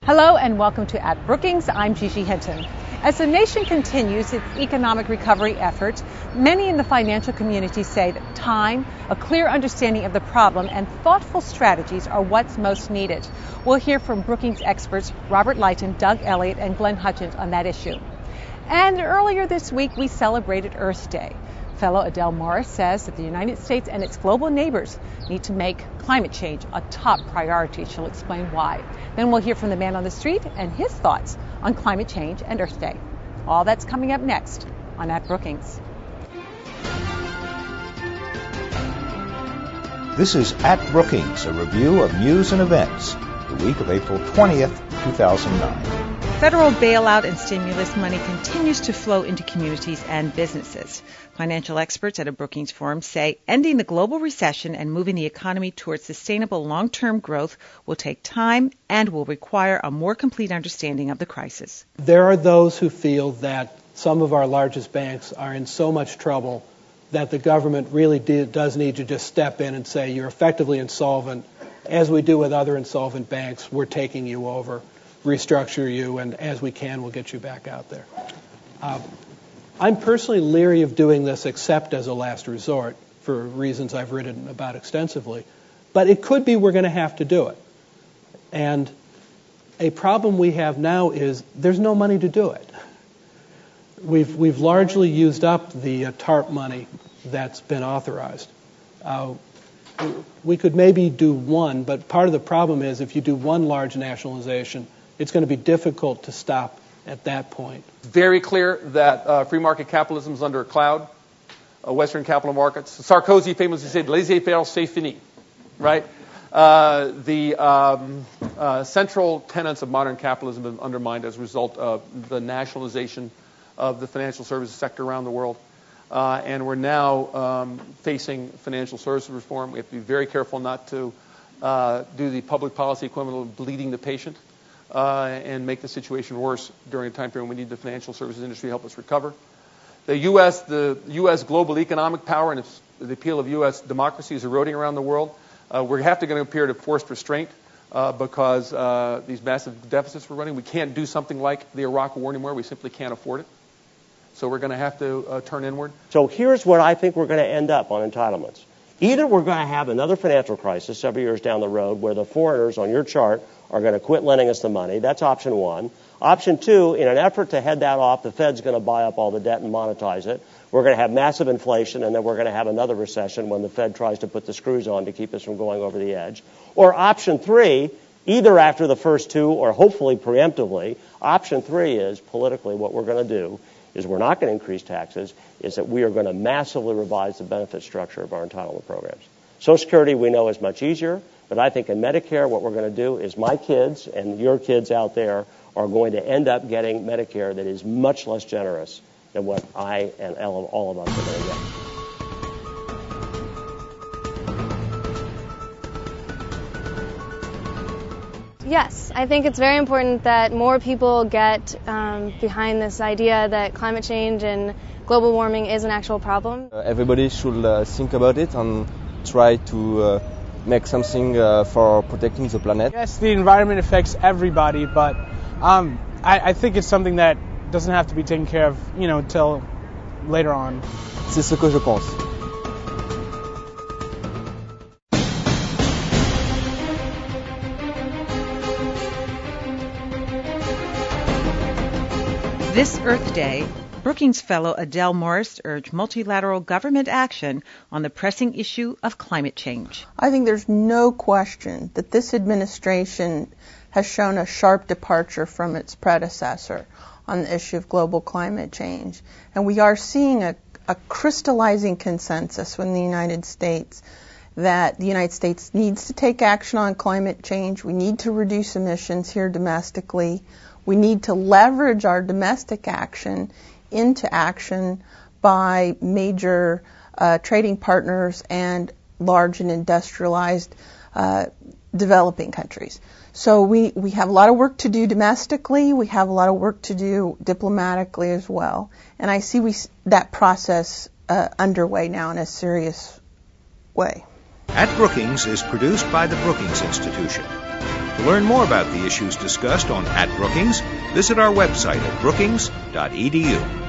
Hello and welcome to At Brookings. I'm Gigi Hinton. As the nation continues its economic recovery efforts, many in the financial community say that time, a clear understanding of the problem, and thoughtful strategies are what's most needed. We'll hear from Brookings experts Robert Lighton, Doug Elliott, and Glenn Hutchins on that issue. And earlier this week, we celebrated Earth Day. Fellow Adele Morris says that the United States and its global neighbors need to make climate change a top priority. She'll explain why. Then we'll hear from the man on the street and his thoughts on climate change and Earth Day. All that's coming up next on At Brookings. This is At Brookings, a review of news and events, the week of April 20th, 2009. Federal bailout and stimulus money continues to flow into communities and businesses. Financial experts at a Brookings forum say ending the global recession and moving the economy towards sustainable long-term growth will take time and will require a more complete understanding of the crisis. There are those who feel that some of our largest banks are in so much trouble that the government really does need to just step in and say, you're effectively insolvent. As we do with other insolvent banks, we're taking you over, restructure you, and as we can, we'll get you back out there. I'm personally leery of doing this except as a last resort for reasons I've written about extensively. But it could be we're going to have to do it. And a problem we have now is there's no money to do it. We've largely used up the TARP money that's been authorized. We could maybe do one, but part of the problem is if you do one large nationalization, it's going to be difficult to stop at that point. Very clear that free market capitalism is under a cloud. Western capital markets. Sarkozy famously said, "Laissez-faire, c'est fini," right? The central tenets of modern capitalism have been undermined as a result of the nationalization of the financial services sector around the world. And we're now facing financial services reform. We have to be very careful not to do the public policy equivalent of bleeding the patient. And make the situation worse during a time period when we need the financial services industry to help us recover. The U.S. global economic power and the appeal of U.S. democracy is eroding around the world. We have to go into a period of forced restraint because these massive deficits we're running. We can't do something like the Iraq War anymore. We simply can't afford it. So we're going to have to turn inward. So here's what I think we're going to end up on entitlements. Either we're going to have another financial crisis several years down the road where the foreigners on your chart are going to quit lending us the money. That's option one. Option two, in an effort to head that off, the Fed's going to buy up all the debt and monetize it. We're going to have massive inflation, and then we're going to have another recession when the Fed tries to put the screws on to keep us from going over the edge. Or option three, either after the first two or hopefully preemptively, option three is politically what we're going to do is we're not going to increase taxes, is that we are going to massively revise the benefit structure of our entitlement programs. Social Security we know is much easier, but I think in Medicare what we're going to do is my kids and your kids out there are going to end up getting Medicare that is much less generous than what I and all of us are going to get. Yes, I think it's very important that more people get behind this idea that climate change and global warming is an actual problem. Everybody should think about it and try to make something for protecting the planet. Yes, the environment affects everybody, but I think it's something that doesn't have to be taken care of, until later on. C'est ce que je pense. This Earth Day, Brookings fellow Adele Morris urged multilateral government action on the pressing issue of climate change. I think there's no question that this administration has shown a sharp departure from its predecessor on the issue of global climate change. And we are seeing a crystallizing consensus within the United States that the United States needs to take action on climate change. We need to reduce emissions here domestically. We need to leverage our domestic action into action by major trading partners and large and industrialized developing countries. So we have a lot of work to do domestically. We have a lot of work to do diplomatically as well. And I see that process underway now in a serious way. At Brookings is produced by the Brookings Institution. To learn more about the issues discussed on At Brookings, visit our website at brookings.edu.